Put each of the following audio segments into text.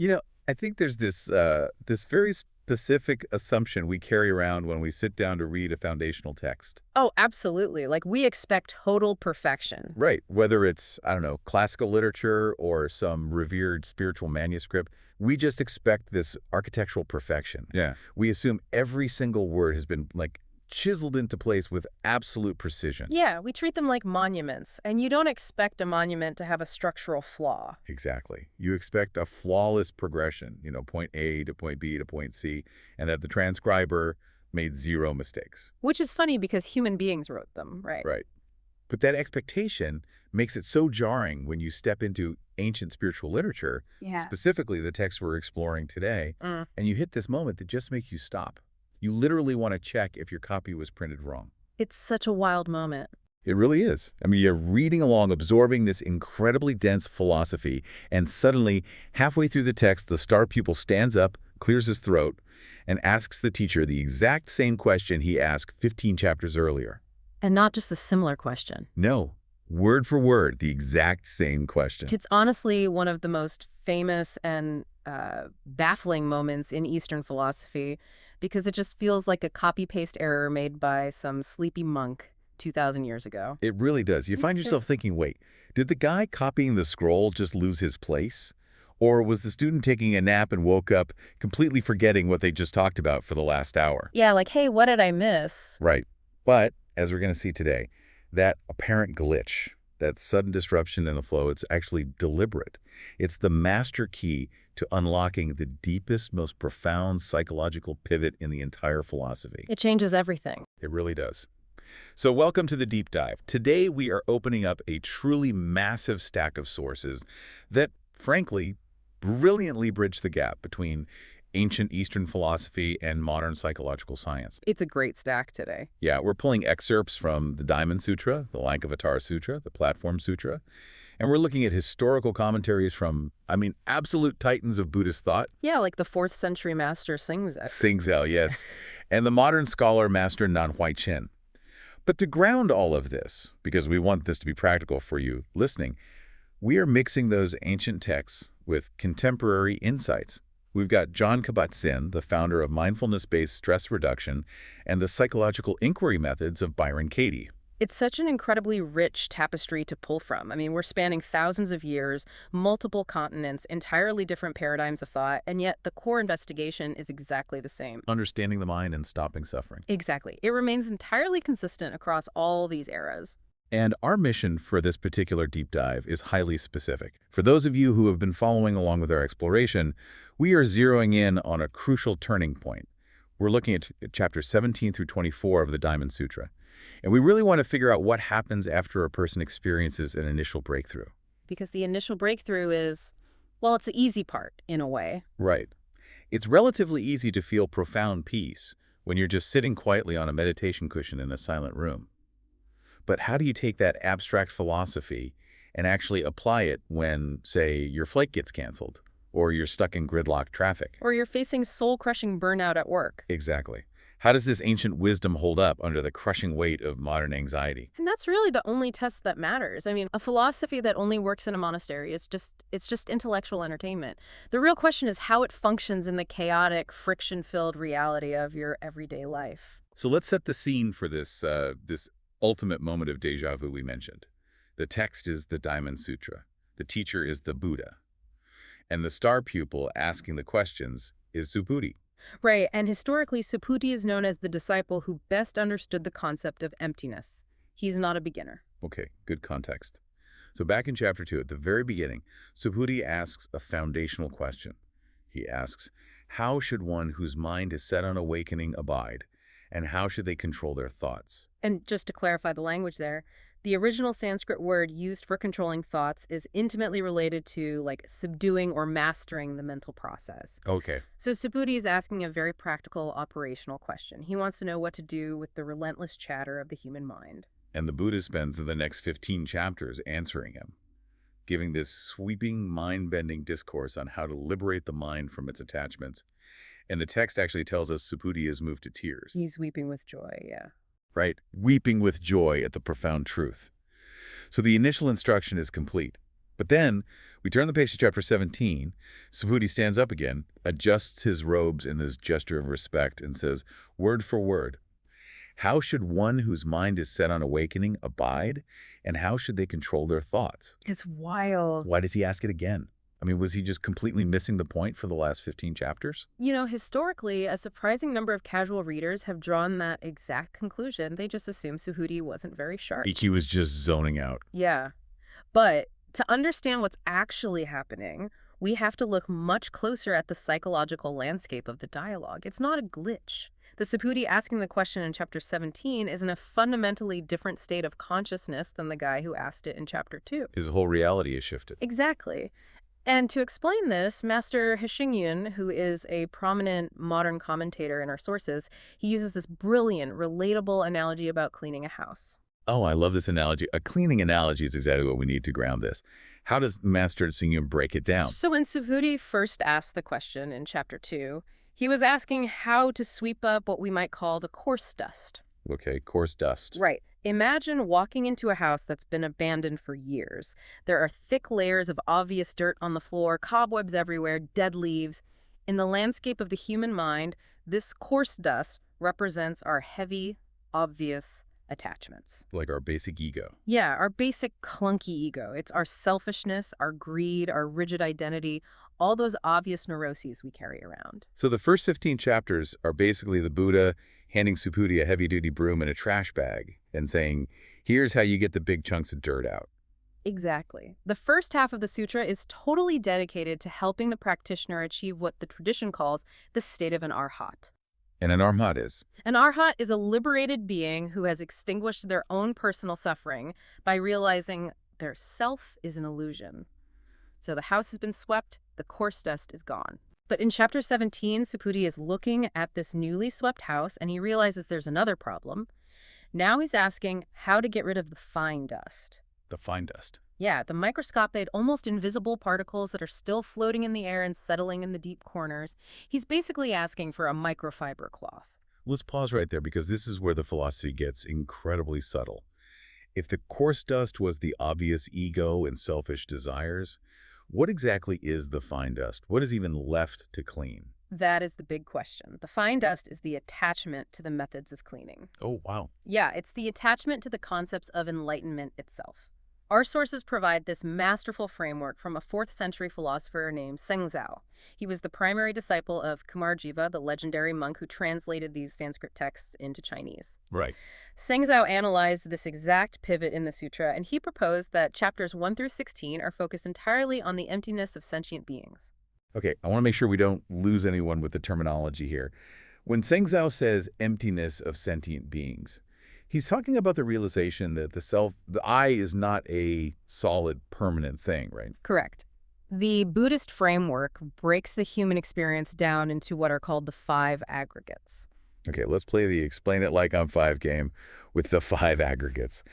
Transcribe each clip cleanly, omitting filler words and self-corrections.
You know, I think there's this very specific assumption we carry around when we sit down to read a foundational text. Oh, absolutely. Like, we expect total perfection. Right. Whether it's, I don't know, classical literature or some revered spiritual manuscript, we just expect this architectural perfection. Yeah. We assume every single word has been, like, chiseled into place with absolute precision. Yeah, we treat them like monuments, and you don't expect a monument to have a structural flaw. Exactly. You expect a flawless progression, point A to point B to point C, and that the transcriber made zero mistakes. Which is funny because human beings wrote them, right? Right. But that expectation makes it so jarring when you step into ancient spiritual literature, specifically the text we're exploring today, and you hit this moment that just makes you stop. You literally want to check if your copy was printed wrong. It's such a wild moment. It really is. I mean, you're reading along, absorbing this incredibly dense philosophy, and suddenly, halfway through the text, the star pupil stands up, clears his throat, and asks the teacher the exact same question he asked 15 chapters earlier. And not just a similar question. No, word for word, the exact same question. It's honestly one of the most famous and baffling moments in Eastern philosophy, because it just feels like a copy-paste error made by some sleepy monk 2,000 years ago. It really does. You find yourself thinking, wait, did the guy copying the scroll just lose his place? Or was the student taking a nap and woke up completely forgetting what they just talked about for the last hour? Yeah, like, hey, what did I miss? Right. But, as we're going to see today, that apparent glitch, that sudden disruption in the flow, it's actually deliberate. It's the master key to unlocking the deepest, most profound psychological pivot in the entire philosophy. It changes everything. It really does. So welcome to the deep dive. Today we are opening up a truly massive stack of sources that, frankly, brilliantly bridge the gap between ancient Eastern philosophy and modern psychological science. It's a great stack today. Yeah, we're pulling excerpts from the Diamond Sutra, the Lankavatara Sutra, the Platform Sutra, and we're looking at historical commentaries from, absolute titans of Buddhist thought. Yeah, like the 4th century master Xingzhou. Xingzhou, yes. And the modern scholar master Nanhuai Chen. But to ground all of this, because we want this to be practical for you listening, we are mixing those ancient texts with contemporary insights. We've got Jon Kabat-Zinn, the founder of mindfulness-based stress reduction and the psychological inquiry methods of Byron Katie. It's such an incredibly rich tapestry to pull from. We're spanning thousands of years, multiple continents, entirely different paradigms of thought, and yet the core investigation is exactly the same. Understanding the mind and stopping suffering. Exactly. It remains entirely consistent across all these eras. And our mission for this particular deep dive is highly specific. For those of you who have been following along with our exploration, we are zeroing in on a crucial turning point. We're looking at chapters 17 through 24 of the Diamond Sutra. And we really want to figure out what happens after a person experiences an initial breakthrough. Because the initial breakthrough is, well, it's the easy part, in a way. Right. It's relatively easy to feel profound peace when you're just sitting quietly on a meditation cushion in a silent room. But how do you take that abstract philosophy and actually apply it when, say, your flight gets canceled, or you're stuck in gridlock traffic? Or you're facing soul-crushing burnout at work. Exactly. How does this ancient wisdom hold up under the crushing weight of modern anxiety? And that's really the only test that matters. A philosophy that only works in a monastery is just intellectual entertainment. The real question is how it functions in the chaotic, friction-filled reality of your everyday life. So let's set the scene for this ultimate moment of deja vu we mentioned. The text is the Diamond Sutra. The teacher is the Buddha. And the star pupil asking the questions is Subhuti. Right, and historically, Subhuti is known as the disciple who best understood the concept of emptiness. He's not a beginner. Okay, good context. So back in chapter 2, at the very beginning, Subhuti asks a foundational question. He asks, how should one whose mind is set on awakening abide, and how should they control their thoughts? And just to clarify the language there, the original Sanskrit word used for controlling thoughts is intimately related to, like, subduing or mastering the mental process. Okay. So Subhuti is asking a very practical, operational question. He wants to know what to do with the relentless chatter of the human mind. And the Buddha spends the next 15 chapters answering him, giving this sweeping, mind-bending discourse on how to liberate the mind from its attachments. And the text actually tells us Subhuti is moved to tears. He's weeping with joy, yeah. Right? Weeping with joy at the profound truth. So the initial instruction is complete, But then we turn the page to chapter 17. Subhuti stands up again, adjusts his robes in this gesture of respect, and says, word for word, how should one whose mind is set on awakening abide, and how should they control their thoughts? It's wild. Why does he ask it again? I mean, was he just completely missing the point for the last 15 chapters? You know, historically, a surprising number of casual readers have drawn that exact conclusion. They just assume Subhuti wasn't very sharp. He was just zoning out. Yeah. But to understand what's actually happening, we have to look much closer at the psychological landscape of the dialogue. It's not a glitch. The Subhuti asking the question in chapter 17 is in a fundamentally different state of consciousness than the guy who asked it in chapter 2. His whole reality is shifted. Exactly. And to explain this, Master Hsing-yun, who is a prominent modern commentator in our sources, he uses this brilliant, relatable analogy about cleaning a house. Oh, I love this analogy. A cleaning analogy is exactly what we need to ground this. How does Master Hsing-yun break it down? So when Subhuti first asked the question in chapter 2, he was asking how to sweep up what we might call the coarse dust. Okay, coarse dust. Right. Imagine walking into a house that's been abandoned for years. There are thick layers of obvious dirt on the floor, cobwebs everywhere, dead leaves. In the landscape of the human mind, this coarse dust represents our heavy, obvious attachments. Like our basic ego. Yeah, our basic clunky ego. It's our selfishness, our greed, our rigid identity, all those obvious neuroses we carry around. So the first 15 chapters are basically the Buddha handing Subhuti a heavy-duty broom and a trash bag and saying, here's how you get the big chunks of dirt out. Exactly. The first half of the sutra is totally dedicated to helping the practitioner achieve what the tradition calls the state of an arhat. And an arhat is? An arhat is a liberated being who has extinguished their own personal suffering by realizing their self is an illusion. So the house has been swept, the coarse dust is gone. But in chapter 17, Subhuti is looking at this newly swept house and he realizes there's another problem. Now he's asking how to get rid of the fine dust. The fine dust. Yeah, the microscopic, almost invisible particles that are still floating in the air and settling in the deep corners. He's basically asking for a microfiber cloth. Let's pause right there because this is where the philosophy gets incredibly subtle. If the coarse dust was the obvious ego and selfish desires, what exactly is the fine dust? What is even left to clean? That is the big question. The fine dust is the attachment to the methods of cleaning. Oh, wow. Yeah, it's the attachment to the concepts of enlightenment itself. Our sources provide this masterful framework from a 4th century philosopher named Zhengzhao. He was the primary disciple of Kumarjiva, the legendary monk who translated these Sanskrit texts into Chinese. Right. Zhengzhao analyzed this exact pivot in the sutra, and he proposed that chapters 1 through 16 are focused entirely on the emptiness of sentient beings. Okay, I want to make sure we don't lose anyone with the terminology here. When Zhengzhao says emptiness of sentient beings, he's talking about the realization that the I is not a solid, permanent thing, right? Correct. The Buddhist framework breaks the human experience down into what are called the 5 aggregates. Okay, let's play the explain it like I'm 5 game with the 5 aggregates.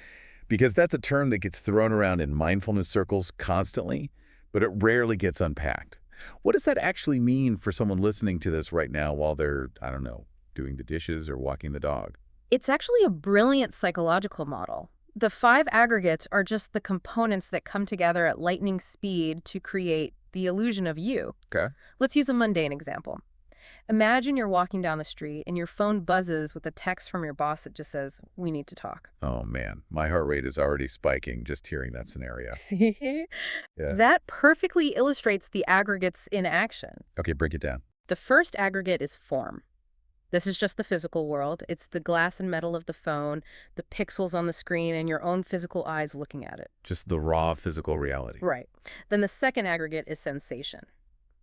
Because that's a term that gets thrown around in mindfulness circles constantly, but it rarely gets unpacked. What does that actually mean for someone listening to this right now while they're, I don't know, doing the dishes or walking the dog? It's actually a brilliant psychological model. The 5 aggregates are just the components that come together at lightning speed to create the illusion of you. Okay. Let's use a mundane example. Imagine you're walking down the street and your phone buzzes with a text from your boss that just says, "We need to talk." Oh, man. My heart rate is already spiking just hearing that scenario. See? Yeah. That perfectly illustrates the aggregates in action. Okay, break it down. The first aggregate is form. This is just the physical world. It's the glass and metal of the phone, the pixels on the screen, and your own physical eyes looking at it. Just the raw physical reality. Right. Then the second aggregate is sensation.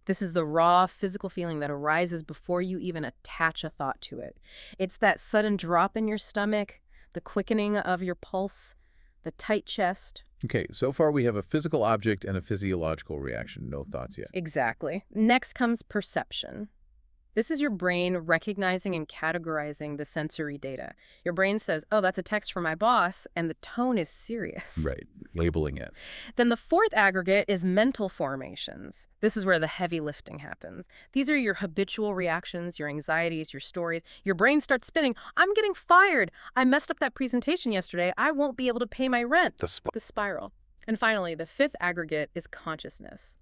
This is the raw physical feeling that arises before you even attach a thought to it. It's that sudden drop in your stomach, the quickening of your pulse, the tight chest. Okay, so far we have a physical object and a physiological reaction. No thoughts yet. Exactly. Next comes perception. This is your brain recognizing and categorizing the sensory data. Your brain says, oh, that's a text from my boss, and the tone is serious. Right, labeling it. Then the fourth aggregate is mental formations. This is where the heavy lifting happens. These are your habitual reactions, your anxieties, your stories. Your brain starts spinning. I'm getting fired. I messed up that presentation yesterday. I won't be able to pay my rent. The spiral. And finally, the fifth aggregate is consciousness,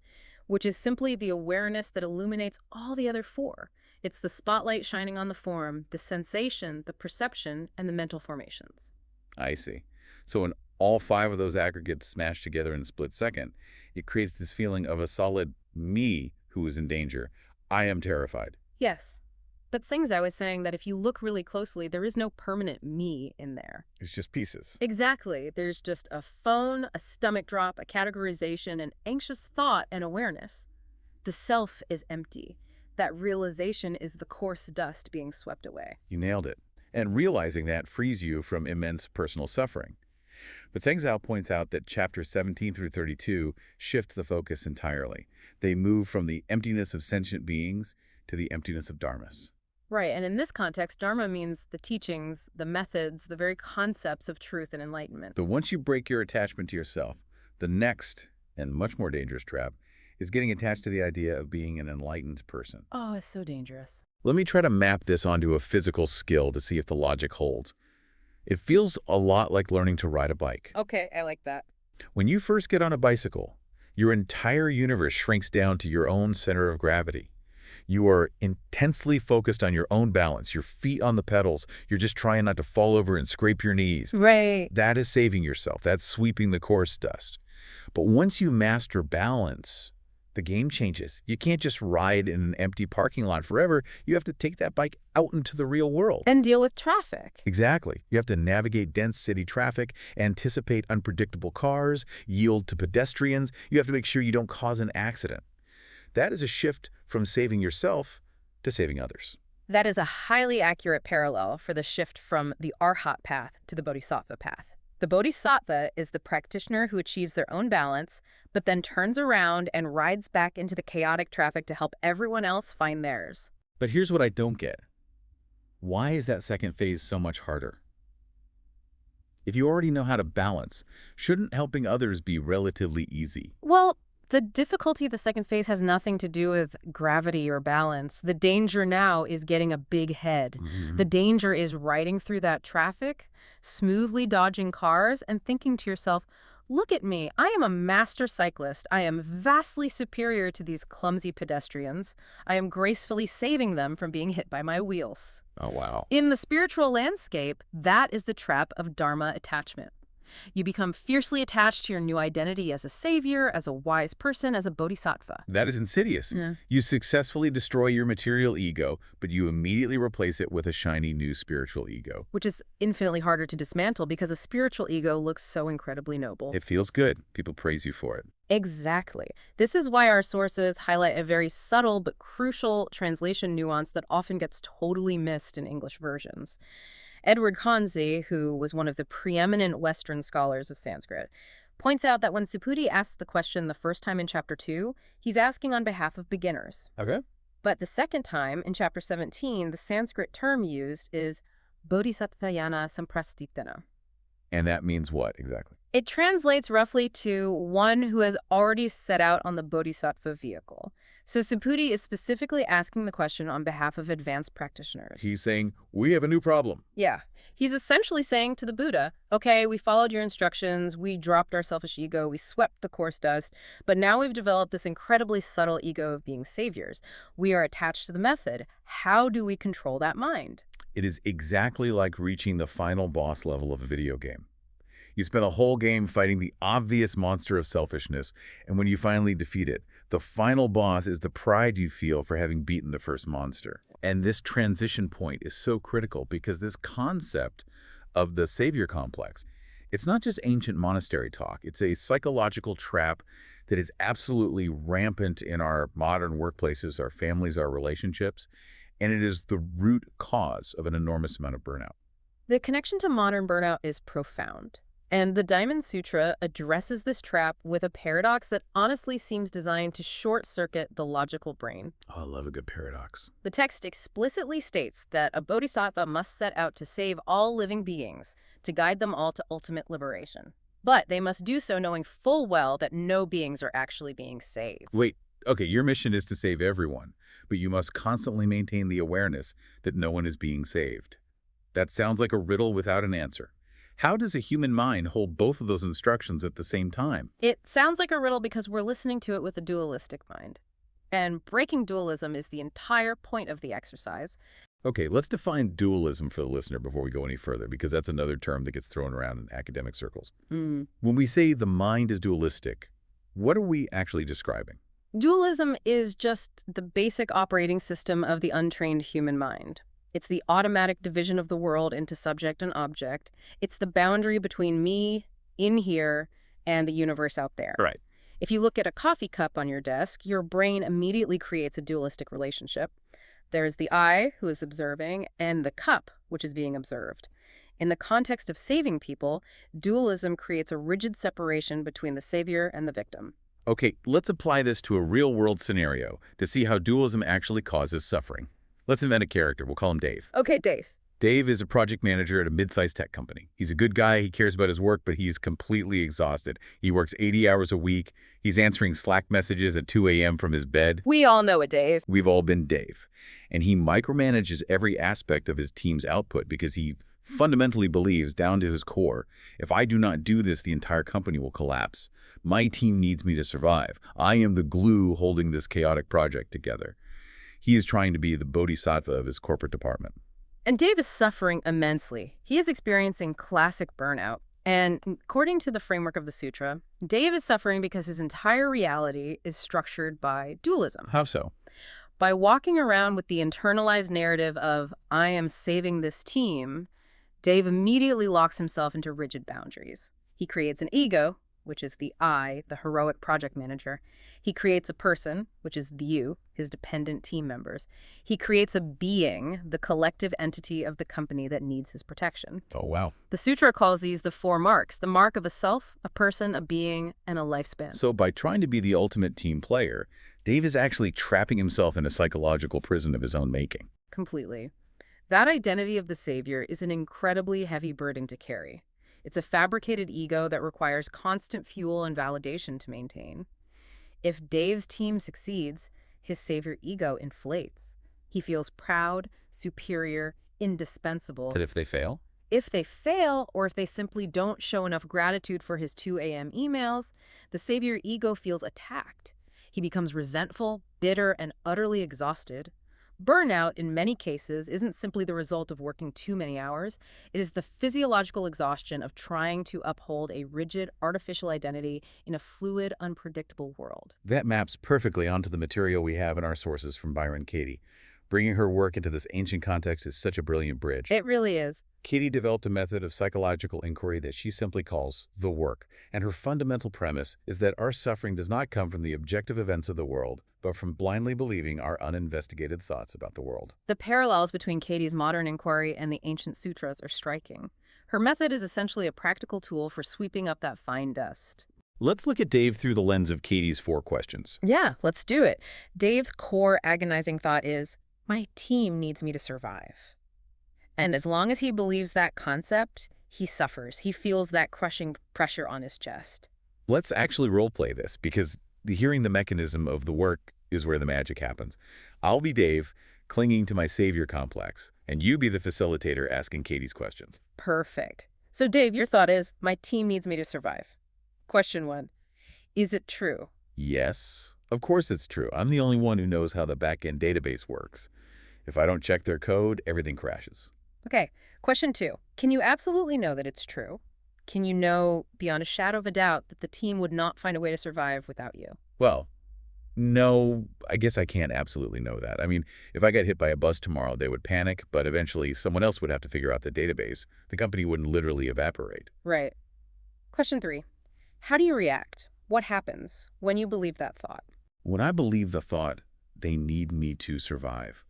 which is simply the awareness that illuminates all the other four. It's the spotlight shining on the form, the sensation, the perception, and the mental formations. I see. So when all five of those aggregates smash together in a split second, it creates this feeling of a solid me who is in danger. I am terrified. Yes. But Singzao was saying that if you look really closely, there is no permanent me in there. It's just pieces. Exactly. There's just a phone, a stomach drop, a categorization, an anxious thought, and awareness. The self is empty. That realization is the coarse dust being swept away. You nailed it. And realizing that frees you from immense personal suffering. But Sengzao points out that chapters 17 through 32 shift the focus entirely. They move from the emptiness of sentient beings to the emptiness of dharmas. Right, and in this context, Dharma means the teachings, the methods, the very concepts of truth and enlightenment. But once you break your attachment to yourself, the next and much more dangerous trap is getting attached to the idea of being an enlightened person. Oh, it's so dangerous. Let me try to map this onto a physical skill to see if the logic holds. It feels a lot like learning to ride a bike. Okay, I like that. When you first get on a bicycle, your entire universe shrinks down to your own center of gravity. You are intensely focused on your own balance, your feet on the pedals. You're just trying not to fall over and scrape your knees. Right. That is saving yourself. That's sweeping the coarse dust. But once you master balance, the game changes. You can't just ride in an empty parking lot forever. You have to take that bike out into the real world. And deal with traffic. Exactly. You have to navigate dense city traffic, anticipate unpredictable cars, yield to pedestrians. You have to make sure you don't cause an accident. That is a shift from saving yourself to saving others. That is a highly accurate parallel for the shift from the Arhat path to the Bodhisattva path. The Bodhisattva is the practitioner who achieves their own balance, but then turns around and rides back into the chaotic traffic to help everyone else find theirs. But here's what I don't get. Why is that second phase so much harder? If you already know how to balance, shouldn't helping others be relatively easy? Well, the difficulty of the second phase has nothing to do with gravity or balance. The danger now is getting a big head. The danger is riding through that traffic, smoothly dodging cars, and thinking to yourself, look at me, I am a master cyclist. I am vastly superior to these clumsy pedestrians. I am gracefully saving them from being hit by my wheels. Oh, wow. In the spiritual landscape, that is the trap of Dharma attachment. You become fiercely attached to your new identity as a savior, as a wise person, as a bodhisattva. That is insidious. Yeah. You successfully destroy your material ego, but you immediately replace it with a shiny new spiritual ego. Which is infinitely harder to dismantle because a spiritual ego looks so incredibly noble. It feels good. People praise you for it. Exactly. This is why our sources highlight a very subtle but crucial translation nuance that often gets totally missed in English versions. Edward Kanzi, who was one of the preeminent Western scholars of Sanskrit, points out that when Subhuti asks the question the first time in Chapter 2, he's asking on behalf of beginners. Okay. But the second time, in Chapter 17, the Sanskrit term used is bodhisattvayana samprastitana. And that means what exactly? It translates roughly to one who has already set out on the bodhisattva vehicle. So Subhuti is specifically asking the question on behalf of advanced practitioners. He's saying, we have a new problem. Yeah. He's essentially saying to the Buddha, okay, we followed your instructions, we dropped our selfish ego, we swept the coarse dust, but now we've developed this incredibly subtle ego of being saviors. We are attached to the method. How do we control that mind? It is exactly like reaching the final boss level of a video game. You spend a whole game fighting the obvious monster of selfishness, and when you finally defeat it, the final boss is the pride you feel for having beaten the first monster. And this transition point is so critical because this concept of the savior complex, it's not just ancient monastery talk. It's a psychological trap that is absolutely rampant in our modern workplaces, our families, our relationships, and it is the root cause of an enormous amount of burnout. The connection to modern burnout is profound. And the Diamond Sutra addresses this trap with a paradox that honestly seems designed to short-circuit the logical brain. Oh, I love a good paradox. The text explicitly states that a bodhisattva must set out to save all living beings, to guide them all to ultimate liberation. But they must do so knowing full well that no beings are actually being saved. Wait, okay, your mission is to save everyone, but you must constantly maintain the awareness that no one is being saved. That sounds like a riddle without an answer. How does a human mind hold both of those instructions at the same time? It sounds like a riddle because we're listening to it with a dualistic mind. And breaking dualism is the entire point of the exercise. Okay, let's define dualism for the listener before we go any further, because that's another term that gets thrown around in academic circles. When we say the mind is dualistic, what are we actually describing? Dualism is just the basic operating system of the untrained human mind. It's the automatic division of the world into subject and object. It's the boundary between me, in here, and the universe out there. Right. If you look at a coffee cup on your desk, your brain immediately creates a dualistic relationship. There's the I, who is observing, and the cup, which is being observed. In the context of saving people, dualism creates a rigid separation between the savior and the victim. Okay, let's apply this to a real-world scenario to see how dualism actually causes suffering. Let's invent a character. We'll call him Dave. Okay, Dave. Dave is a project manager at a mid-sized tech company. He's a good guy. He cares about his work, but he's completely exhausted. He works 80 hours a week. He's answering Slack messages at 2 a.m. from his bed. We all know a Dave. We've all been Dave. And he micromanages every aspect of his team's output because he fundamentally believes, down to his core, if I do not do this, the entire company will collapse. My team needs me to survive. I am the glue holding this chaotic project together. He is trying to be the bodhisattva of his corporate department. And Dave is suffering immensely. He is experiencing classic burnout. And according to the framework of the Sutra, Dave is suffering because his entire reality is structured by dualism. How so? By walking around with the internalized narrative of, I am saving this team, Dave immediately locks himself into rigid boundaries. He creates an ego, which is the I, the heroic project manager. He creates a person, which is the you, his dependent team members. He creates a being, the collective entity of the company that needs his protection. Oh, wow. The Sutra calls these the four marks, the mark of a self, a person, a being, and a lifespan. So by trying to be the ultimate team player, Dave is actually trapping himself in a psychological prison of his own making. Completely. That identity of the savior is an incredibly heavy burden to carry. It's a fabricated ego that requires constant fuel and validation to maintain. If Dave's team succeeds, his savior ego inflates. He feels proud, superior, indispensable. But if they fail? If they fail, or if they simply don't show enough gratitude for his 2 a.m. emails, the savior ego feels attacked. He becomes resentful, bitter, and utterly exhausted. Burnout, in many cases, isn't simply the result of working too many hours. It is the physiological exhaustion of trying to uphold a rigid, artificial identity in a fluid, unpredictable world. That maps perfectly onto the material we have in our sources from Byron Katie. Bringing her work into this ancient context is such a brilliant bridge. It really is. Katie developed a method of psychological inquiry that she simply calls the work, and her fundamental premise is that our suffering does not come from the objective events of the world, but from blindly believing our uninvestigated thoughts about the world. The parallels between Katie's modern inquiry and the ancient sutras are striking. Her method is essentially a practical tool for sweeping up that fine dust. Let's look at Dave through the lens of Katie's 4 questions. Yeah, let's do it. Dave's core agonizing thought is, my team needs me to survive. And as long as he believes that concept, he suffers. He feels that crushing pressure on his chest. Let's actually role-play this, because hearing the mechanism of the work is where the magic happens. I'll be Dave, clinging to my savior complex, and you be the facilitator asking Katie's questions. Perfect. So Dave, your thought is, my team needs me to survive. Question 1. Is it true? Yes, of course it's true. I'm the only one who knows how the back-end database works. If I don't check their code, everything crashes. Okay. Question 2. Can you absolutely know that it's true? Can you know beyond a shadow of a doubt that the team would not find a way to survive without you? Well, no, I guess I can't absolutely know that. I mean, if I got hit by a bus tomorrow, they would panic, but eventually someone else would have to figure out the database. The company wouldn't literally evaporate. Right. Question 3. How do you react? What happens when you believe that thought? When I believe the thought, they need me to survive,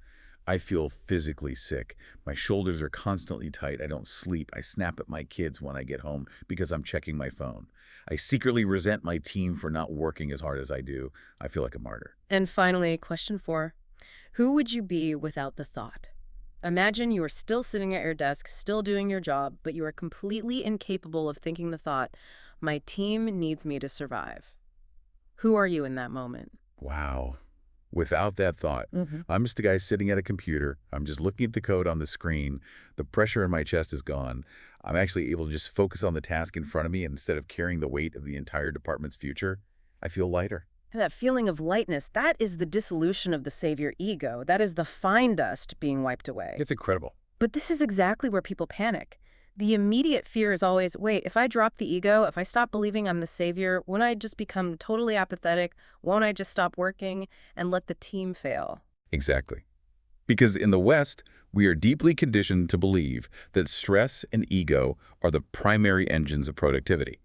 I feel physically sick. My shoulders are constantly tight. I don't sleep. I snap at my kids when I get home because I'm checking my phone. I secretly resent my team for not working as hard as I do. I feel like a martyr. And finally, question 4. Who would you be without the thought? Imagine you are still sitting at your desk, still doing your job, but you are completely incapable of thinking the thought, my team needs me to survive. Who are you in that moment? Wow. Without that thought. I'm just a guy sitting at a computer. I'm just looking at the code on the screen. The pressure in my chest is gone. I'm actually able to just focus on the task in front of me, and instead of carrying the weight of the entire department's future, I feel lighter. And that feeling of lightness, that is the dissolution of the savior ego. That is the fine dust being wiped away. It's incredible. But this is exactly where people panic. The immediate fear is always, wait, if I drop the ego, if I stop believing I'm the savior, won't I just become totally apathetic? Won't I just stop working and let the team fail? Exactly. Because in the West, we are deeply conditioned to believe that stress and ego are the primary engines of productivity.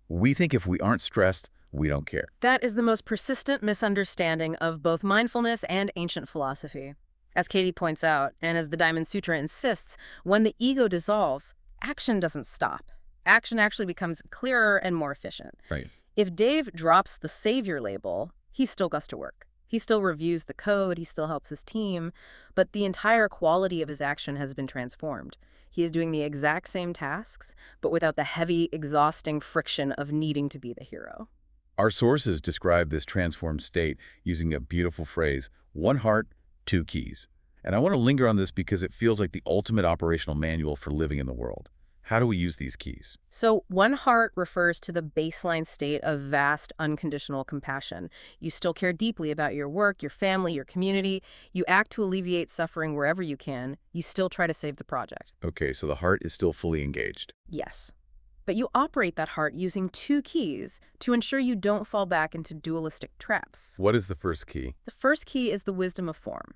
We think if we aren't stressed, we don't care. That is the most persistent misunderstanding of both mindfulness and ancient philosophy. As Katie points out, and as the Diamond Sutra insists, when the ego dissolves, action doesn't stop. Action actually becomes clearer and more efficient. Right. If Dave drops the savior label, he still goes to work. He still reviews the code, he still helps his team, but the entire quality of his action has been transformed. He is doing the exact same tasks, but without the heavy, exhausting friction of needing to be the hero. Our sources describe this transformed state using a beautiful phrase, one heart, two keys. And I want to linger on this because it feels like the ultimate operational manual for living in the world. How do we use these keys? So one heart refers to the baseline state of vast, unconditional compassion. You still care deeply about your work, your family, your community. You act to alleviate suffering wherever you can. You still try to save the project. Okay, so the heart is still fully engaged. Yes. But you operate that heart using two keys to ensure you don't fall back into dualistic traps. What is the first key? The first key is the wisdom of form.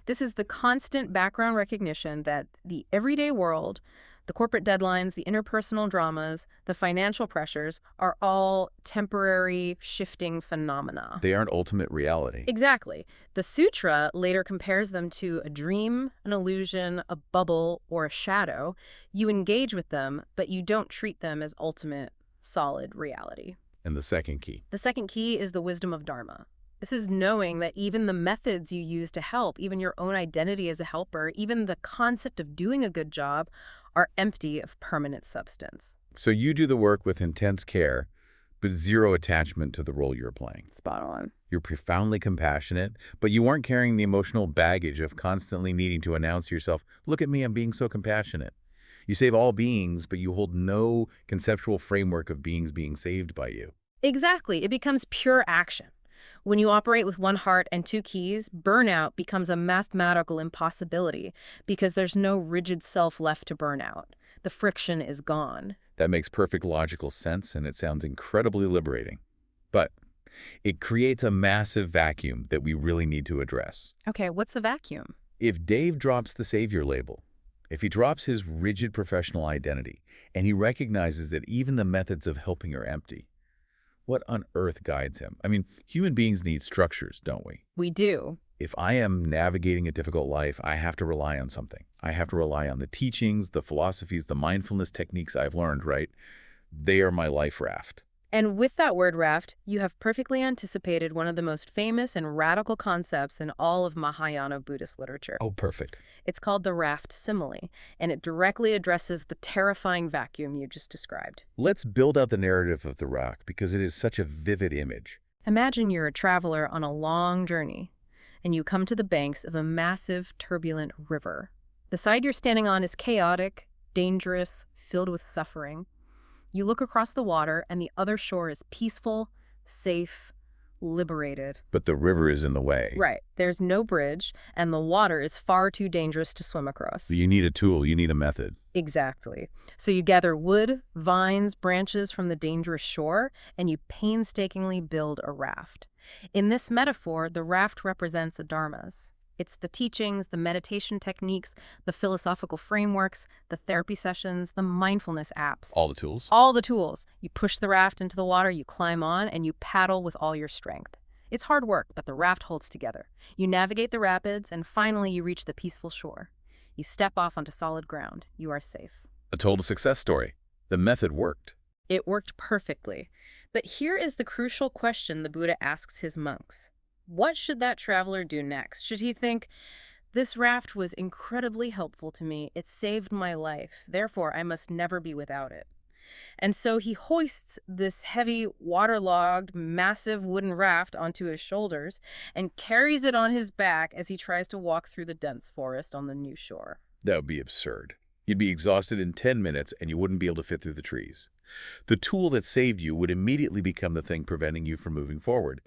This is the constant background recognition that the everyday world, the corporate deadlines, the interpersonal dramas, the financial pressures are all temporary, shifting phenomena. They aren't ultimate reality. Exactly. The Sutra later compares them to a dream, an illusion, a bubble, or a shadow. You engage with them, but you don't treat them as ultimate, solid reality. And the second key? The second key is the wisdom of Dharma. This is knowing that even the methods you use to help, even your own identity as a helper, even the concept of doing a good job, are empty of permanent substance. So you do the work with intense care, but zero attachment to the role you're playing. Spot on. You're profoundly compassionate, but you aren't carrying the emotional baggage of constantly needing to announce to yourself, look at me, I'm being so compassionate. You save all beings, but you hold no conceptual framework of beings being saved by you. Exactly. It becomes pure action. When you operate with one heart and two keys, burnout becomes a mathematical impossibility because there's no rigid self left to burn out. The friction is gone. That makes perfect logical sense, and it sounds incredibly liberating. But it creates a massive vacuum that we really need to address. Okay, what's the vacuum? If Dave drops the savior label, if he drops his rigid professional identity, and he recognizes that even the methods of helping are empty, what on earth guides him? I mean, human beings need structures, don't we? We do. If I am navigating a difficult life, I have to rely on something. I have to rely on the teachings, the philosophies, the mindfulness techniques I've learned, right? They are my life raft. And with that word raft, you have perfectly anticipated one of the most famous and radical concepts in all of Mahayana Buddhist literature. Oh, perfect. It's called the raft simile, and it directly addresses the terrifying vacuum you just described. Let's build out the narrative of the raft because it is such a vivid image. Imagine you're a traveler on a long journey, and you come to the banks of a massive, turbulent river. The side you're standing on is chaotic, dangerous, filled with suffering. You look across the water, and the other shore is peaceful, safe, liberated. But the river is in the way. Right. There's no bridge, and the water is far too dangerous to swim across. You need a tool. You need a method. Exactly. So you gather wood, vines, branches from the dangerous shore, and you painstakingly build a raft. In this metaphor, the raft represents the dharmas. It's the teachings, the meditation techniques, the philosophical frameworks, the therapy sessions, the mindfulness apps. All the tools? All the tools. You push the raft into the water, you climb on, and you paddle with all your strength. It's hard work, but the raft holds together. You navigate the rapids, and finally you reach the peaceful shore. You step off onto solid ground. You are safe. A total success story. The method worked. It worked perfectly. But here is the crucial question the Buddha asks his monks. What should that traveler do next? Should he think, this raft was incredibly helpful to me. It saved my life. Therefore, I must never be without it. And so he hoists this heavy, waterlogged, massive wooden raft onto his shoulders and carries it on his back as he tries to walk through the dense forest on the new shore. That would be absurd. You'd be exhausted in 10 minutes and you wouldn't be able to fit through the trees. The tool that saved you would immediately become the thing preventing you from moving forward.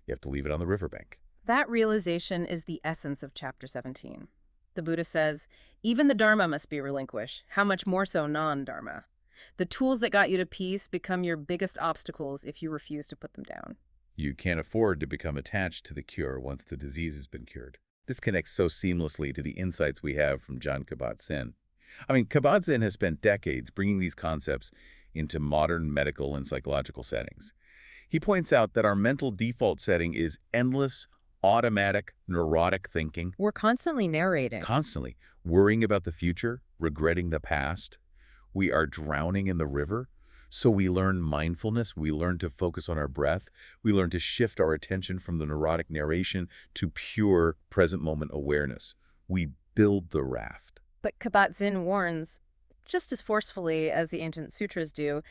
You have to leave it on the riverbank. That realization is the essence of Chapter 17. The Buddha says, even the Dharma must be relinquished. How much more so non-Dharma? The tools that got you to peace become your biggest obstacles if you refuse to put them down. You can't afford to become attached to the cure once the disease has been cured. This connects so seamlessly to the insights we have from Jon Kabat-Zinn. I mean, Kabat-Zinn has spent decades bringing these concepts into modern medical and psychological settings. He points out that our mental default setting is endless, automatic, neurotic thinking. We're constantly narrating. Constantly. Worrying about the future, regretting the past. We are drowning in the river. So we learn mindfulness. We learn to focus on our breath. We learn to shift our attention from the neurotic narration to pure present moment awareness. We build the raft. But Kabat-Zinn warns, just as forcefully as the ancient sutras do,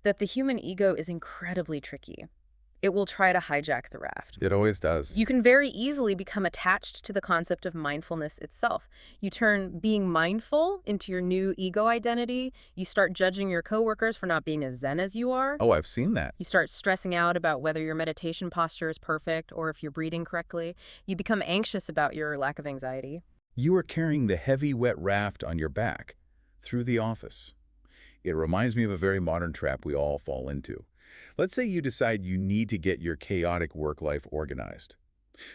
that the human ego is incredibly tricky. It will try to hijack the raft. It always does. You can very easily become attached to the concept of mindfulness itself. You turn being mindful into your new ego identity. You start judging your coworkers for not being as zen as you are. Oh, I've seen that. You start stressing out about whether your meditation posture is perfect or if you're breathing correctly. You become anxious about your lack of anxiety. You are carrying the heavy, wet raft on your back through the office. It reminds me of a very modern trap we all fall into. Let's say you decide you need to get your chaotic work life organized.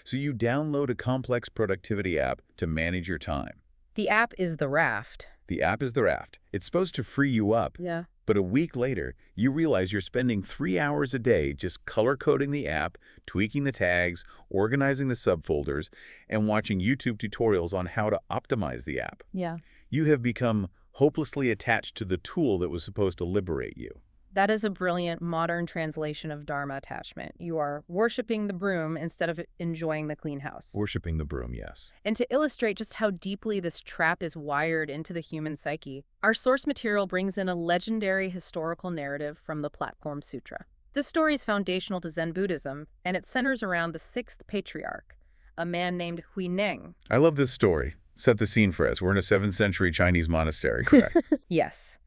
So you download a complex productivity app to manage your time. The app is the raft. The app is the raft. It's supposed to free you up. Yeah. But a week later, you realize you're spending 3 hours a day just color-coding the app, tweaking the tags, organizing the subfolders, and watching YouTube tutorials on how to optimize the app. Yeah. You have become hopelessly attached to the tool that was supposed to liberate you. That is a brilliant modern translation of Dharma attachment. You are worshiping the broom instead of enjoying the clean house. Worshiping the broom, yes. And to illustrate just how deeply this trap is wired into the human psyche, our source material brings in a legendary historical narrative from the Platform Sutra. This story is foundational to Zen Buddhism, and it centers around the sixth patriarch, a man named Huineng. I love this story. Set the scene for us. We're in a 7th century Chinese monastery, correct? Yes,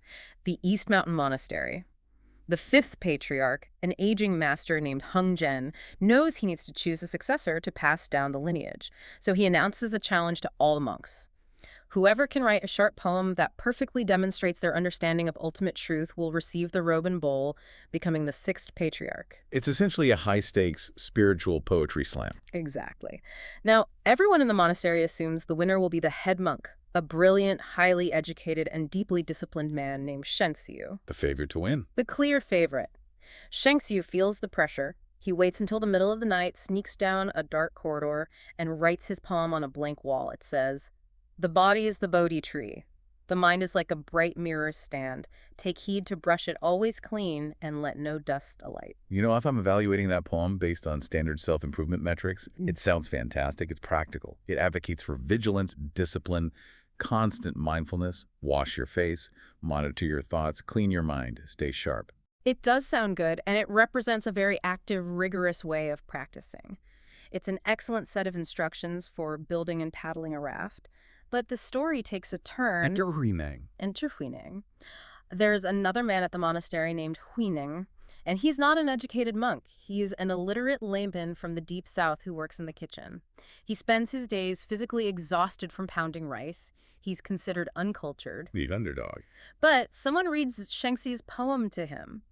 the East Mountain Monastery. The fifth patriarch, an aging master named Hung Zhen, knows he needs to choose a successor to pass down the lineage, so he announces a challenge to all the monks. Whoever can write a short poem that perfectly demonstrates their understanding of ultimate truth will receive the robe and bowl, becoming the sixth patriarch. It's essentially a high-stakes spiritual poetry slam. Exactly. Now, everyone in the monastery assumes the winner will be the head monk, a brilliant, highly educated, and deeply disciplined man named Shengxiu. The favorite to win. The clear favorite. Shengxiu feels the pressure. He waits until the middle of the night, sneaks down a dark corridor, and writes his poem on a blank wall. It says, "The body is the Bodhi tree. The mind is like a bright mirror stand. Take heed to brush it always clean and let no dust alight." You know, if I'm evaluating that poem based on standard self-improvement metrics, it sounds fantastic. It's practical. It advocates for vigilance, discipline, constant mindfulness, wash your face, monitor your thoughts, clean your mind, stay sharp. It does sound good, and it represents a very active, rigorous way of practicing. It's an excellent set of instructions for building and paddling a raft. But the story takes a turn. Enter Huineng. Enter Huineng. There's another man at the monastery named Huineng, and he's not an educated monk. He's an illiterate layman from the deep south who works in the kitchen. He spends his days physically exhausted from pounding rice. He's considered uncultured. The underdog. But someone reads Shengxi's poem to him.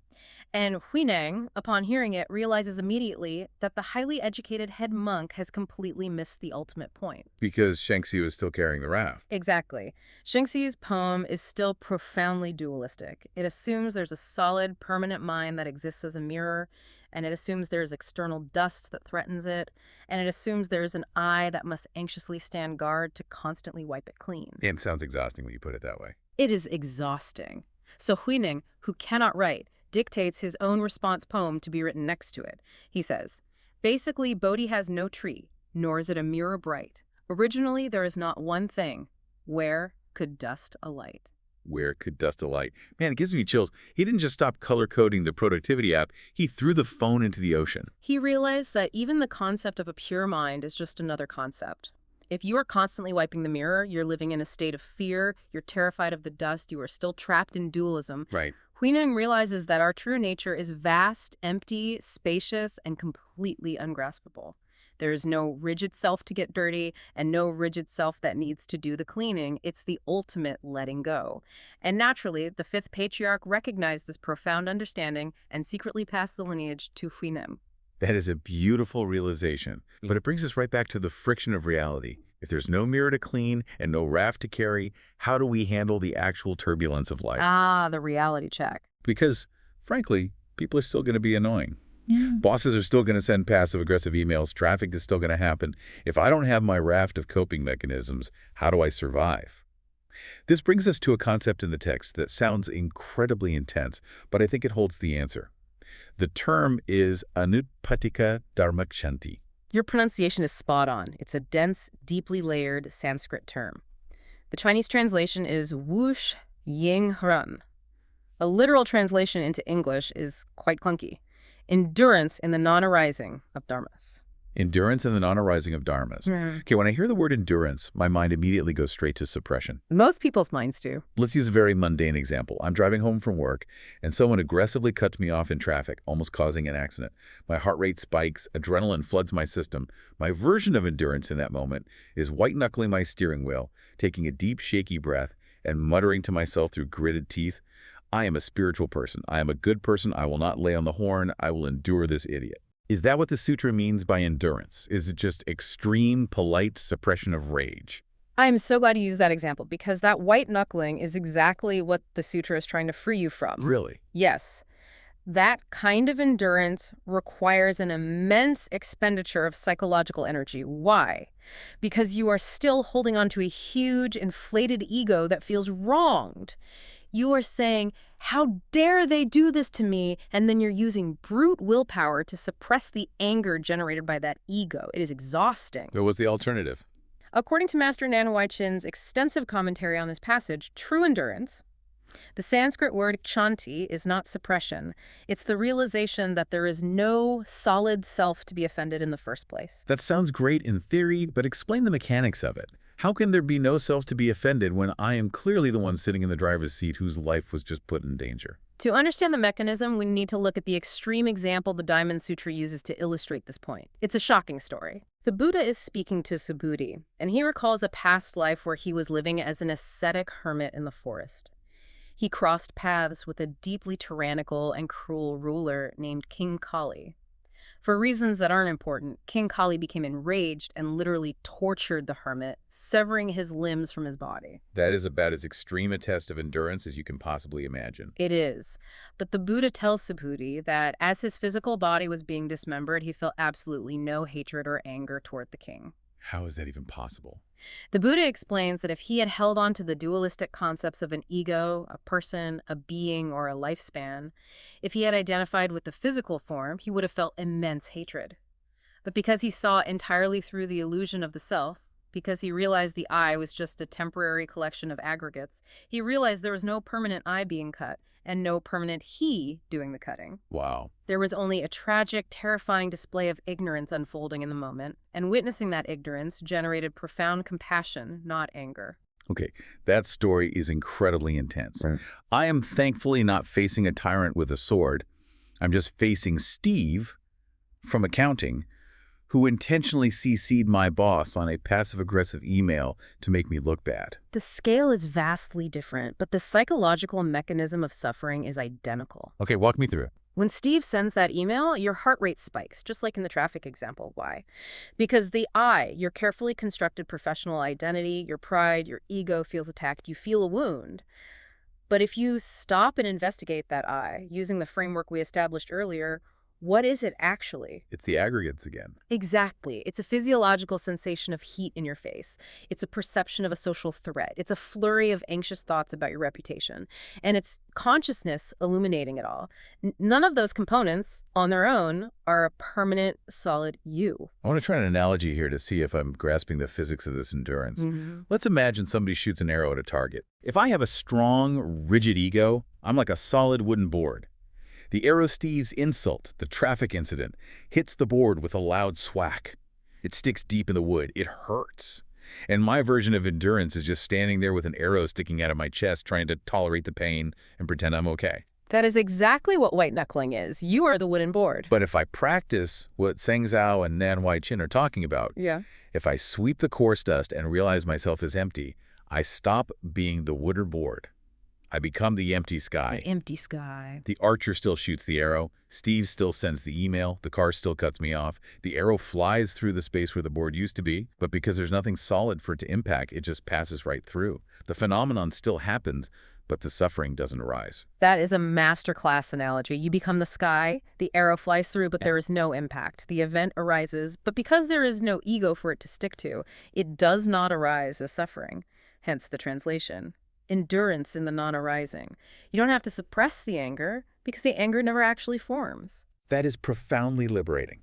And Huineng, upon hearing it, realizes immediately that the highly educated head monk has completely missed the ultimate point. Because Shengxiu is still carrying the raft. Exactly. Shengxi's poem is still profoundly dualistic. It assumes there's a solid, permanent mind that exists as a mirror, and it assumes there's external dust that threatens it, and it assumes there's an I that must anxiously stand guard to constantly wipe it clean. It sounds exhausting when you put it that way. It is exhausting. So Huineng, who cannot write, dictates his own response poem to be written next to it. He says, "Basically, Bodhi has no tree, nor is it a mirror bright. Originally, there is not one thing. Where could dust alight?" Where could dust alight? Man, it gives me chills. He didn't just stop color-coding the productivity app. He threw the phone into the ocean. He realized that even the concept of a pure mind is just another concept. If you are constantly wiping the mirror, you're living in a state of fear, you're terrified of the dust, you are still trapped in dualism. Right. Huineng realizes that our true nature is vast, empty, spacious, and completely ungraspable. There is no rigid self to get dirty and no rigid self that needs to do the cleaning. It's the ultimate letting go. And naturally, the fifth patriarch recognized this profound understanding and secretly passed the lineage to Huineng. That is a beautiful realization, but it brings us right back to the friction of reality. If there's no mirror to clean and no raft to carry, how do we handle the actual turbulence of life? Ah, the reality check. Because, frankly, people are still going to be annoying. Yeah. Bosses are still going to send passive-aggressive emails. Traffic is still going to happen. If I don't have my raft of coping mechanisms, how do I survive? This brings us to a concept in the text that sounds incredibly intense, but I think it holds the answer. The term is Anutpatika Dharmakshanti. Your pronunciation is spot on. It's a dense, deeply layered Sanskrit term. The Chinese translation is Wush Ying Hren. A literal translation into English is quite clunky. Endurance in the non-arising of dharmas. Endurance in the non-arising of dharmas. Okay, when I hear the word endurance, my mind immediately goes straight to suppression. Most people's minds do. Let's use a very mundane example. I'm driving home from work, and someone aggressively cuts me off in traffic, almost causing an accident. My heart rate spikes, adrenaline floods my system. My version of endurance in that moment is white-knuckling my steering wheel, taking a deep, shaky breath, and muttering to myself through gritted teeth, I am a spiritual person. I am a good person. I will not lay on the horn. I will endure this idiot. Is that what the sutra means by endurance? Is it just extreme, polite suppression of rage? I am so glad you used that example because that white knuckling is exactly what the sutra is trying to free you from. Really? Yes. That kind of endurance requires an immense expenditure of psychological energy. Why? Because you are still holding on to a huge, inflated ego that feels wronged. You are saying, how dare they do this to me? And then you're using brute willpower to suppress the anger generated by that ego. It is exhausting. What was the alternative? According to Master Nanwai Chin's extensive commentary on this passage, true endurance, the Sanskrit word kshanti, is not suppression. It's the realization that there is no solid self to be offended in the first place. That sounds great in theory, but explain the mechanics of it. How can there be no self to be offended when I am clearly the one sitting in the driver's seat whose life was just put in danger? To understand the mechanism, we need to look at the extreme example the Diamond Sutra uses to illustrate this point. It's a shocking story. The Buddha is speaking to Subhuti, and he recalls a past life where he was living as an ascetic hermit in the forest. He crossed paths with a deeply tyrannical and cruel ruler named King Kali. For reasons that aren't important, King Kali became enraged and literally tortured the hermit, severing his limbs from his body. That is about as extreme a test of endurance as you can possibly imagine. It is. But the Buddha tells Subhuti that as his physical body was being dismembered, he felt absolutely no hatred or anger toward the king. How is that even possible? The Buddha explains that if he had held on to the dualistic concepts of an ego, a person, a being, or a lifespan, if he had identified with the physical form, he would have felt immense hatred. But because he saw entirely through the illusion of the self, because he realized the I was just a temporary collection of aggregates, he realized there was no permanent I being cut and no permanent he doing the cutting. Wow. There was only a tragic, terrifying display of ignorance unfolding in the moment, and witnessing that ignorance generated profound compassion, not anger. Okay, that story is incredibly intense. Right. I am thankfully not facing a tyrant with a sword. I'm just facing Steve from accounting, who intentionally CC'd my boss on a passive-aggressive email to make me look bad. The scale is vastly different, but the psychological mechanism of suffering is identical. Okay, walk me through it. When Steve sends that email, your heart rate spikes, just like in the traffic example. Why? Because the I, your carefully constructed professional identity, your pride, your ego feels attacked. You feel a wound. But if you stop and investigate that I, using the framework we established earlier, What is it actually? It's the aggregates again. Exactly. It's a physiological sensation of heat in your face. It's a perception of a social threat. It's a flurry of anxious thoughts about your reputation. And it's consciousness illuminating it all. None of those components, on their own, are a permanent, solid you. I want to try an analogy here to see if I'm grasping the physics of this endurance. Let's imagine somebody shoots an arrow at a target. If I have a strong, rigid ego, I'm like a solid wooden board. The arrow Steve's insult, the traffic incident, hits the board with a loud swack. It sticks deep in the wood. It hurts. And my version of endurance is just standing there with an arrow sticking out of my chest, trying to tolerate the pain and pretend I'm okay. That is exactly what white knuckling is. You are the wooden board. But if I practice what Zheng Zhao and Nan Huai-Chin are talking about, if I sweep the coarse dust and realize myself is empty, I stop being the wooden board. I become the empty sky. The empty sky. The archer still shoots the arrow. Steve still sends the email. The car still cuts me off. The arrow flies through the space where the board used to be, but because there's nothing solid for it to impact, it just passes right through. The phenomenon still happens, but the suffering doesn't arise. That is a masterclass analogy. You become the sky, the arrow flies through, but there is no impact. The event arises, but because there is no ego for it to stick to, it does not arise as suffering. Hence the translation. Endurance in the non-arising. You don't have to suppress the anger because the anger never actually forms. That is profoundly liberating.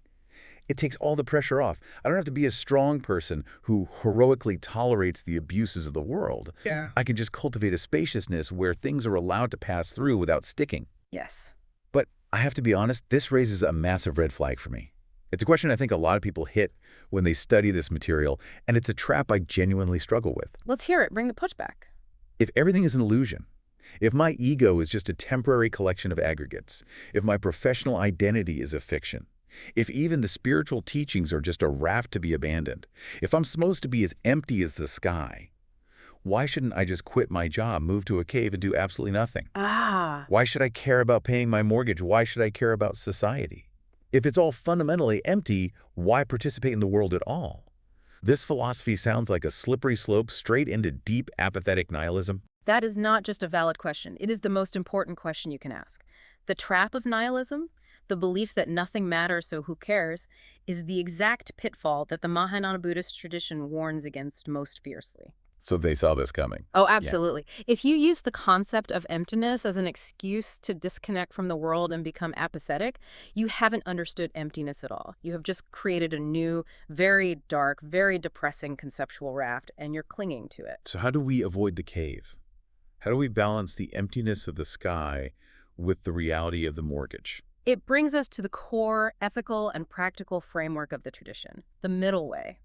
It takes all the pressure off. I don't have to be a strong person who heroically tolerates the abuses of the world. I can just cultivate a spaciousness where things are allowed to pass through without sticking. Yes. But I have to be honest, this raises a massive red flag for me. It's a question I think a lot of people hit when they study this material, and it's a trap I genuinely struggle with. Let's hear it. Bring the pushback. If everything is an illusion, if my ego is just a temporary collection of aggregates, if my professional identity is a fiction, if even the spiritual teachings are just a raft to be abandoned, if I'm supposed to be as empty as the sky, why shouldn't I just quit my job, move to a cave, and do absolutely nothing? Why should I care about paying my mortgage? Why should I care about society? If it's all fundamentally empty, why participate in the world at all? This philosophy sounds like a slippery slope straight into deep, apathetic nihilism. That is not just a valid question. It is the most important question you can ask. The trap of nihilism, the belief that nothing matters, so who cares, is the exact pitfall that the Mahayana Buddhist tradition warns against most fiercely. So they saw this coming. Oh, absolutely. If you use the concept of emptiness as an excuse to disconnect from the world and become apathetic, you haven't understood emptiness at all. You have just created a new, very dark, very depressing conceptual raft, and you're clinging to it. So how do we avoid the cave? How do we balance the emptiness of the sky with the reality of the mortgage? It brings us to the core ethical and practical framework of the tradition, the middle way.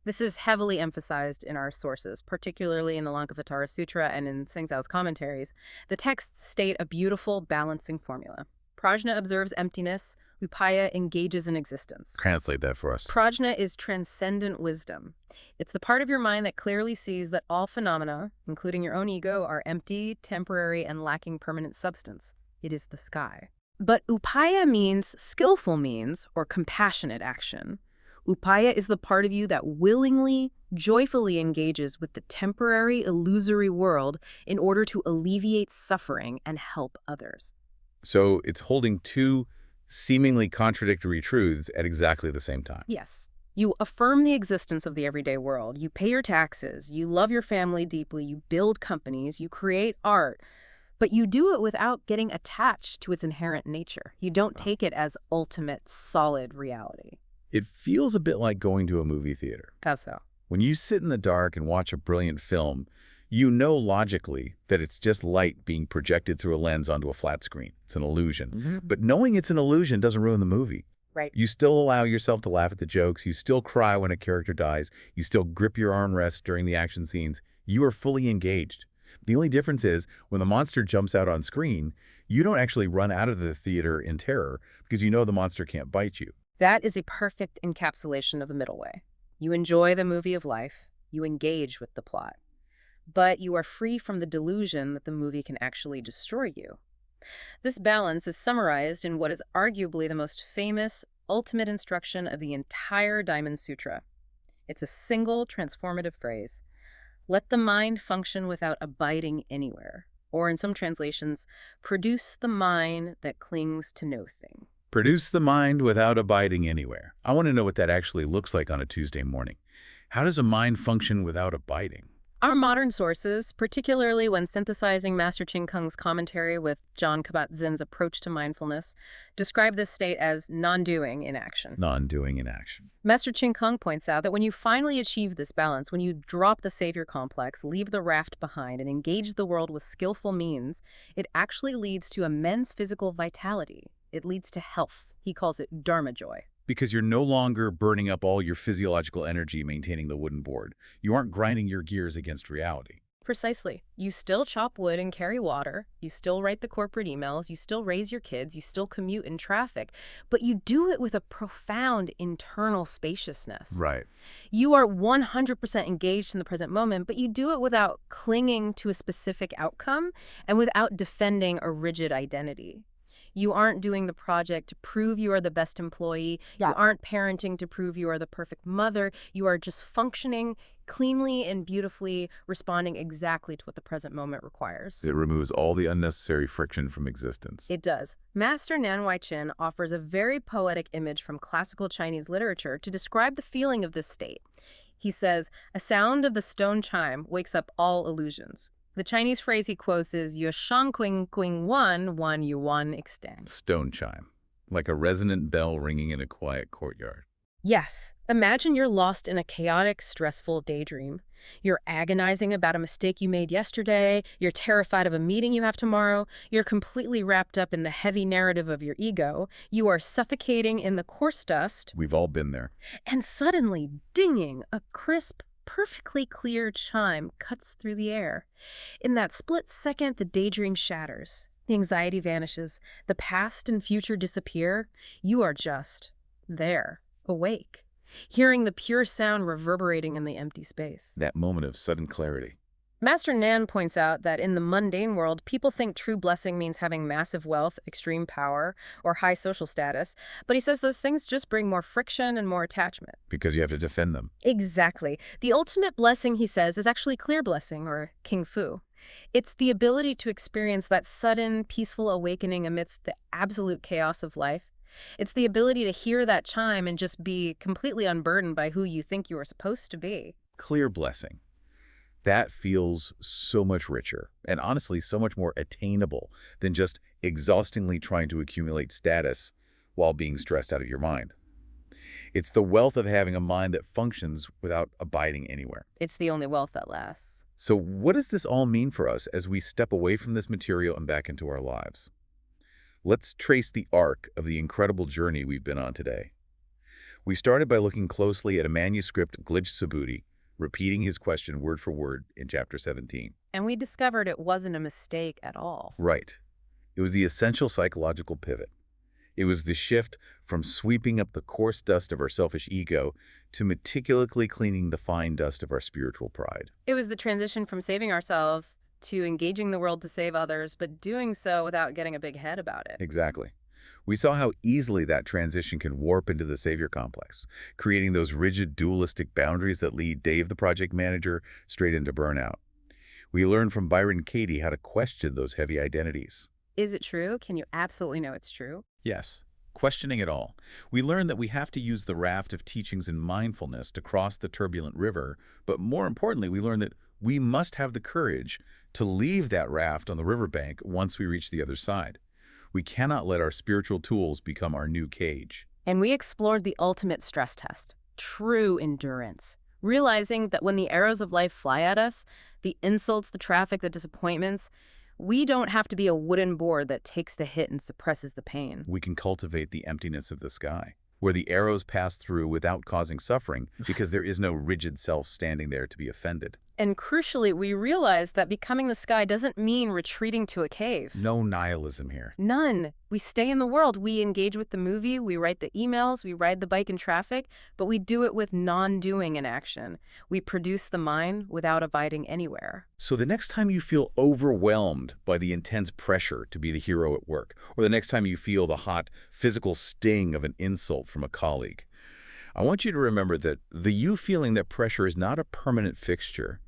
This is heavily emphasized in our sources, particularly in the Lankavatara Sutra and in Zheng Zhao's commentaries. The texts state a beautiful balancing formula. Prajna observes emptiness, Upaya engages in existence. Translate that for us. Prajna is transcendent wisdom. It's the part of your mind that clearly sees that all phenomena, including your own ego, are empty, temporary, and lacking permanent substance. It is the sky. But Upaya means skillful means or compassionate action. Upaya is the part of you that willingly, joyfully engages with the temporary, illusory world in order to alleviate suffering and help others. So it's holding two seemingly contradictory truths at exactly the same time. Yes. You affirm the existence of the everyday world. You pay your taxes. You love your family deeply. You build companies. You create art. But you do it without getting attached to its inherent nature. You don't take it as ultimate, solid reality. It feels a bit like going to a movie theater. How so? When you sit in the dark and watch a brilliant film, you know logically that it's just light being projected through a lens onto a flat screen. It's an illusion. But knowing it's an illusion doesn't ruin the movie. Right. You still allow yourself to laugh at the jokes. You still cry when a character dies. You still grip your armrest during the action scenes. You are fully engaged. The only difference is when the monster jumps out on screen, you don't actually run out of the theater in terror because you know the monster can't bite you. That is a perfect encapsulation of the middle way. You enjoy the movie of life. You engage with the plot. But you are free from the delusion that the movie can actually destroy you. This balance is summarized in what is arguably the most famous, ultimate instruction of the entire Diamond Sutra. It's a single transformative phrase. Let the mind function without abiding anywhere. Or in some translations, produce the mind that clings to no thing. Produce the mind without abiding anywhere. I want to know what that actually looks like on a Tuesday morning. How does a mind function without abiding? Our modern sources, particularly when synthesizing Master Ching Kung's commentary with John Kabat-Zinn's approach to mindfulness, describe this state as non-doing in action. Non-doing in action. Master Ching Kung points out that when you finally achieve this balance, when you drop the savior complex, leave the raft behind, and engage the world with skillful means, it actually leads to immense physical vitality. It leads to health. He calls it Dharma joy. Because you're no longer burning up all your physiological energy maintaining the wooden board. You aren't grinding your gears against reality. Precisely. You still chop wood and carry water, you still write the corporate emails, you still raise your kids, you still commute in traffic, but you do it with a profound internal spaciousness. Right. You are 100% engaged in the present moment, but you do it without clinging to a specific outcome and without defending a rigid identity. You aren't doing the project to prove you are the best employee. You aren't parenting to prove you are the perfect mother. You are just functioning cleanly and beautifully, responding exactly to what the present moment requires. It removes all the unnecessary friction from existence. It does. Master Nanhuai Chen offers a very poetic image from classical Chinese literature to describe the feeling of this state. He says, "A sound of the stone chime wakes up all illusions." The Chinese phrase he quotes is "Yu shang qing qing wan yu wan extang." Stone chime. Like a resonant bell ringing in a quiet courtyard. Yes. Imagine you're lost in a chaotic, stressful daydream. You're agonizing about a mistake you made yesterday. You're terrified of a meeting you have tomorrow. You're completely wrapped up in the heavy narrative of your ego. You are suffocating in the coarse dust. We've all been there. And suddenly, dinging, a crisp, perfectly clear chime cuts through the air. In that split second, the daydream shatters. The anxiety vanishes. The past and future disappear. You are just there, awake, hearing the pure sound reverberating in the empty space. That moment of sudden clarity. Master Nan points out that in the mundane world, people think true blessing means having massive wealth, extreme power, or high social status. But he says those things just bring more friction and more attachment. Because you have to defend them. Exactly. The ultimate blessing, he says, is actually clear blessing, or King Fu. It's the ability to experience that sudden, peaceful awakening amidst the absolute chaos of life. It's the ability to hear that chime and just be completely unburdened by who you think you are supposed to be. Clear blessing. That feels so much richer and honestly so much more attainable than just exhaustingly trying to accumulate status while being stressed out of your mind. It's the wealth of having a mind that functions without abiding anywhere. It's the only wealth that lasts. So what does this all mean for us as we step away from this material and back into our lives? Let's trace the arc of the incredible journey we've been on today. We started by looking closely at a manuscript Glitch Subhuti, repeating his question word for word in chapter 17. And we discovered it wasn't a mistake at all. Right. It was the essential psychological pivot. It was the shift from sweeping up the coarse dust of our selfish ego to meticulously cleaning the fine dust of our spiritual pride. It was the transition from saving ourselves to engaging the world to save others, but doing so without getting a big head about it. Exactly. We saw how easily that transition can warp into the savior complex, creating those rigid dualistic boundaries that lead Dave, the project manager, straight into burnout. We learned from Byron Katie how to question those heavy identities. Is it true? Can you absolutely know it's true? Yes, questioning it all. We learned that we have to use the raft of teachings in mindfulness to cross the turbulent river, but more importantly, we learned that we must have the courage to leave that raft on the riverbank once we reach the other side. We cannot let our spiritual tools become our new cage. And we explored the ultimate stress test, true endurance, realizing that when the arrows of life fly at us, the insults, the traffic, the disappointments, we don't have to be a wooden board that takes the hit and suppresses the pain. We can cultivate the emptiness of the sky, where the arrows pass through without causing suffering because there is no rigid self standing there to be offended. And crucially, we realized that becoming the sky doesn't mean retreating to a cave. No nihilism here. None. We stay in the world. We engage with the movie, we write the emails, we ride the bike in traffic, but we do it with non-doing in action. We produce the mind without abiding anywhere. So the next time you feel overwhelmed by the intense pressure to be the hero at work, or the next time you feel the hot physical sting of an insult from a colleague, I want you to remember that the you feeling that pressure is not a permanent fixture.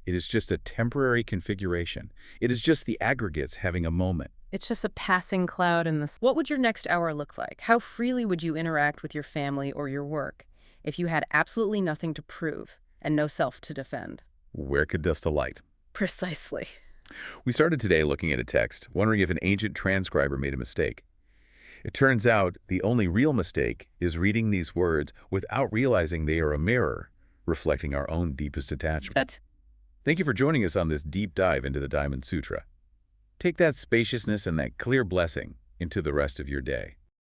It is just a temporary configuration. It is just the aggregates having a moment. It's just a passing cloud in the... What would your next hour look like? How freely would you interact with your family or your work if you had absolutely nothing to prove and no self to defend? Where could dust alight? Precisely. We started today looking at a text, wondering if an ancient transcriber made a mistake. It turns out the only real mistake is reading these words without realizing they are a mirror, reflecting our own deepest attachment. Thank you for joining us on this deep dive into the Diamond Sutra. Take that spaciousness and that clear blessing into the rest of your day.